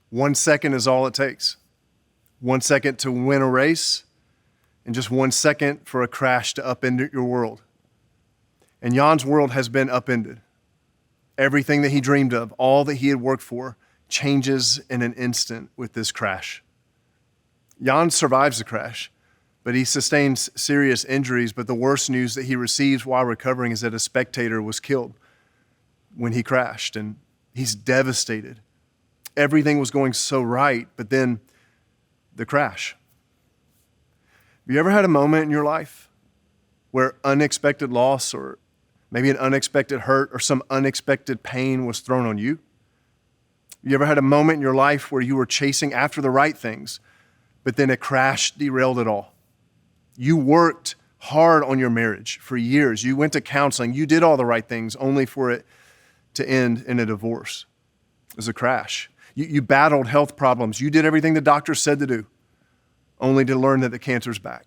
1 second is all it takes. 1 second to win a race, and just 1 second for a crash to upend your world. And Jan's world has been upended. Everything that he dreamed of, all that he had worked for, changes in an instant with this crash. Jan survives the crash, but he sustains serious injuries. But the worst news that he receives while recovering is that a spectator was killed when he crashed, and he's devastated. Everything was going so right, but then the crash. Have you ever had a moment in your life where unexpected loss or maybe an unexpected hurt or some unexpected pain was thrown on you? You ever had a moment in your life where you were chasing after the right things, but then a crash derailed it all? You worked hard on your marriage for years. You went to counseling. You did all the right things only for it to end in a divorce. It was a crash. You battled health problems. You did everything the doctor said to do, only to learn that the cancer's back.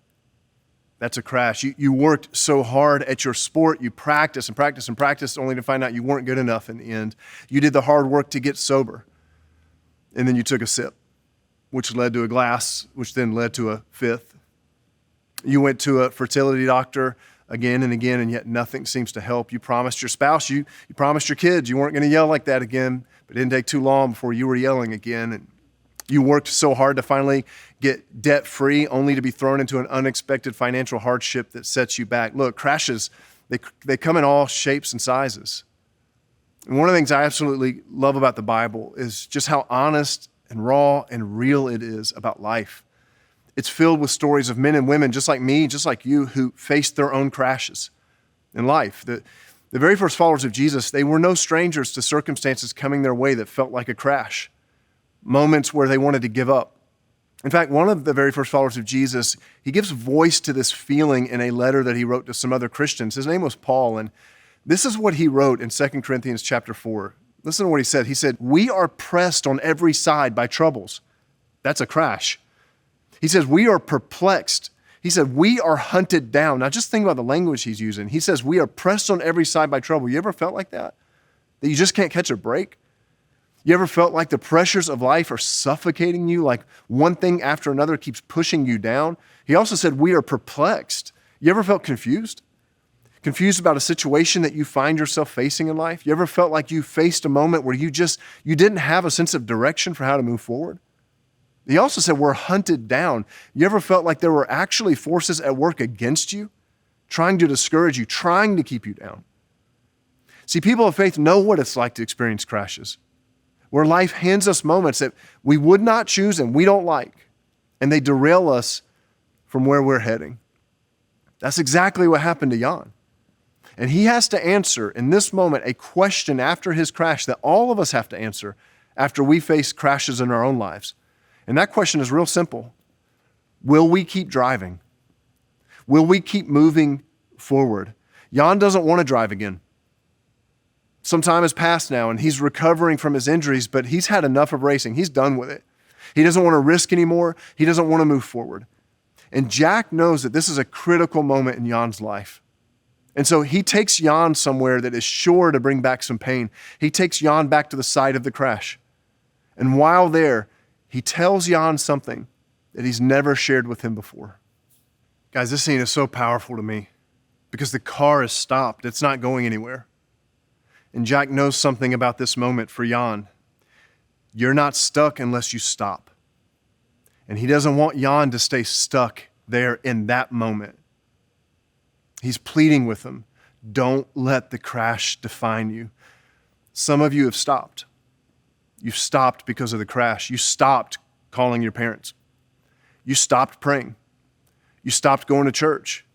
That's a crash. You worked so hard at your sport. You practiced and practiced and practiced only to find out you weren't good enough in the end. You did the hard work to get sober. And then you took a sip, which led to a glass, which then led to a fifth. You went to a fertility doctor again and again, and yet nothing seems to help. You promised your spouse, you promised your kids you weren't going to yell like that again, but it didn't take too long before you were yelling again. And you worked so hard to finally get debt-free, only to be thrown into an unexpected financial hardship that sets you back. Look, crashes, they come in all shapes and sizes. And one of the things I absolutely love about the Bible is just how honest and raw and real it is about life. It's filled with stories of men and women just like me, just like you, who faced their own crashes in life. The very first followers of Jesus, they were no strangers to circumstances coming their way that felt like a crash, moments where they wanted to give up. In fact, one of the very first followers of Jesus, he gives voice to this feeling in a letter that he wrote to some other Christians. His name was Paul, and this is what he wrote in 2 Corinthians chapter 4. Listen to what he said. He said, "We are pressed on every side by troubles." That's a crash. He says, "We are perplexed." He said, "We are hunted down." Now just think about the language he's using. He says, "We are pressed on every side by trouble." You ever felt like that? That you just can't catch a break? You ever felt like the pressures of life are suffocating you, like one thing after another keeps pushing you down? He also said, "We are perplexed." You ever felt confused? Confused about a situation that you find yourself facing in life? You ever felt like you faced a moment where you didn't have a sense of direction for how to move forward? He also said, "We're hunted down." You ever felt like there were actually forces at work against you, trying to discourage you, trying to keep you down? See, people of faith know what it's like to experience crashes, where life hands us moments that we would not choose and we don't like, and they derail us from where we're heading. That's exactly what happened to Jan. And he has to answer in this moment a question after his crash that all of us have to answer after we face crashes in our own lives. And that question is real simple. Will we keep driving? Will we keep moving forward? Jan doesn't want to drive again. Some time has passed now and he's recovering from his injuries, but he's had enough of racing. He's done with it. He doesn't want to risk anymore. He doesn't want to move forward. And Jack knows that this is a critical moment in Jan's life. And so he takes Jan somewhere that is sure to bring back some pain. He takes Jan back to the site of the crash. And while there, he tells Jan something that he's never shared with him before. Guys, this scene is so powerful to me because the car is stopped. It's not going anywhere. And Jack knows something about this moment for Jan. You're not stuck unless you stop. And he doesn't want Jan to stay stuck there in that moment. He's pleading with him. Don't let the crash define you. Some of you have stopped. You've stopped because of the crash. You stopped calling your parents. You stopped praying. You stopped going to church.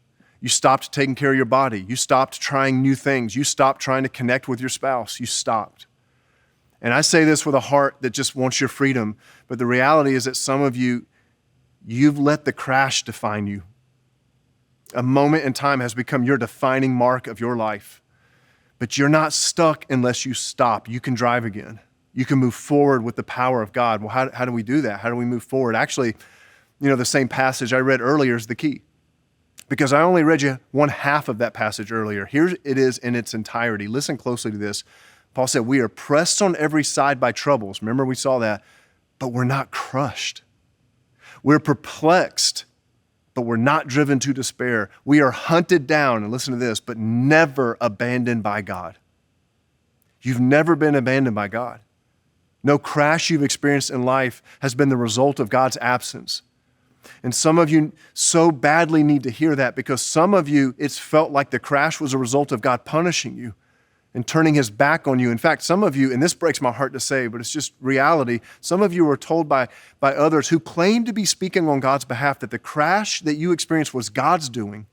You stopped taking care of your body. You stopped trying new things. You stopped trying to connect with your spouse. You stopped. And I say this with a heart that just wants your freedom, but the reality is that some of you, you've let the crash define you. A moment in time has become your defining mark of your life. But you're not stuck unless you stop. You can drive again. You can move forward with the power of God. Well, how do we do that? How do we move forward? Actually, the same passage I read earlier is the key. Because I only read you one half of that passage earlier. Here it is in its entirety. Listen closely to this. Paul said, "We are pressed on every side by troubles." Remember we saw that. but we're not crushed. We're perplexed, but we're not driven to despair. We are hunted down, and listen to this, but never abandoned by God. You've never been abandoned by God. No crash you've experienced in life has been the result of God's absence. And some of you so badly need to hear that, because some of you, it's felt like the crash was a result of God punishing you and turning his back on you. In fact, some of you, and this breaks my heart to say, but it's just reality, some of you were told by others who claim to be speaking on God's behalf that the crash that you experienced was God's doing.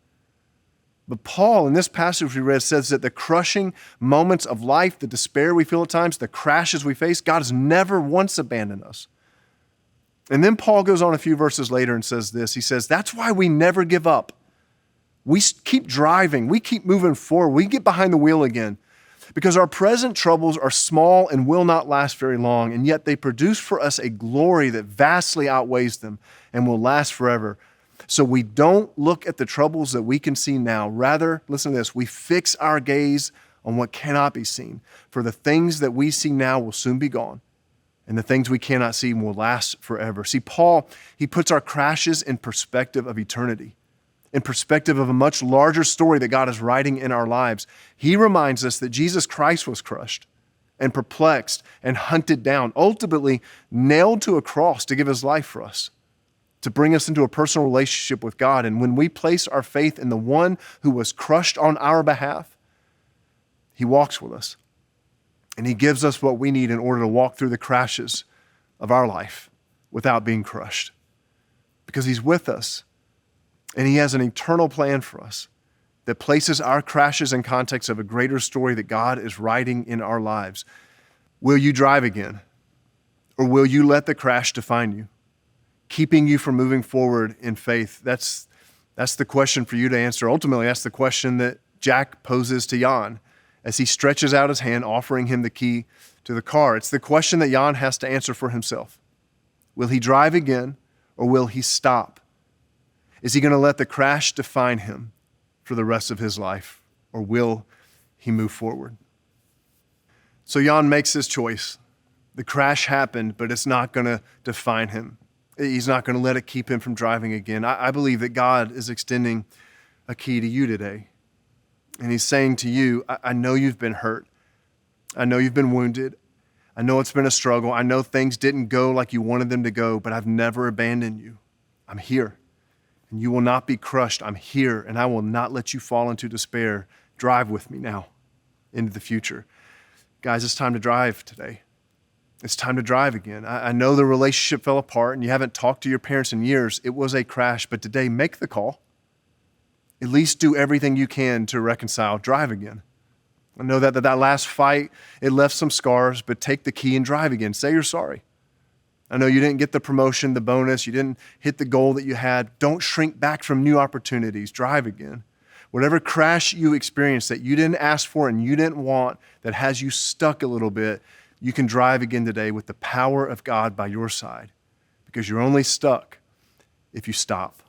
But Paul, in this passage we read, says that the crushing moments of life, the despair we feel at times, the crashes we face, God has never once abandoned us. And then Paul goes on a few verses later and says this. He says, that's why we never give up. We keep driving. We keep moving forward. We get behind the wheel again, because our present troubles are small and will not last very long, and yet they produce for us a glory that vastly outweighs them and will last forever. So we don't look at the troubles that we can see now. Rather, listen to this, we fix our gaze on what cannot be seen. For the things that we see now will soon be gone, and the things we cannot see will last forever. See, Paul, he puts our crashes in perspective of eternity, in perspective of a much larger story that God is writing in our lives. He reminds us that Jesus Christ was crushed and perplexed and hunted down, ultimately nailed to a cross to give his life for us, to bring us into a personal relationship with God. And when we place our faith in the one who was crushed on our behalf, he walks with us. And he gives us what we need in order to walk through the crashes of our life without being crushed. Because he's with us, and he has an eternal plan for us that places our crashes in context of a greater story that God is writing in our lives. Will you drive again? Or will you let the crash define you, keeping you from moving forward in faith? That's the question for you to answer. Ultimately, that's the question that Jack poses to Jan as he stretches out his hand, offering him the key to the car. It's the question that Jan has to answer for himself. Will he drive again, or will he stop? Is he going to let the crash define him for the rest of his life, or will he move forward? So Jan makes his choice. The crash happened, but it's not going to define him. He's not going to let it keep him from driving again. I believe that God is extending a key to you today. And he's saying to you, I know you've been hurt. I know you've been wounded. I know it's been a struggle. I know things didn't go like you wanted them to go, but I've never abandoned you. I'm here, and you will not be crushed. I'm here, and I will not let you fall into despair. Drive with me now into the future. Guys, it's time to drive today. It's time to drive again. I know the relationship fell apart, and you haven't talked to your parents in years. It was a crash, but today, make the call. At least do everything you can to reconcile. Drive again. I know that last fight, it left some scars, but take the key and drive again. Say you're sorry. I know you didn't get the promotion, the bonus, you didn't hit the goal that you had. Don't shrink back from new opportunities. Drive again. Whatever crash you experienced that you didn't ask for and you didn't want, that has you stuck a little bit, you can drive again today with the power of God by your side, because you're only stuck if you stop.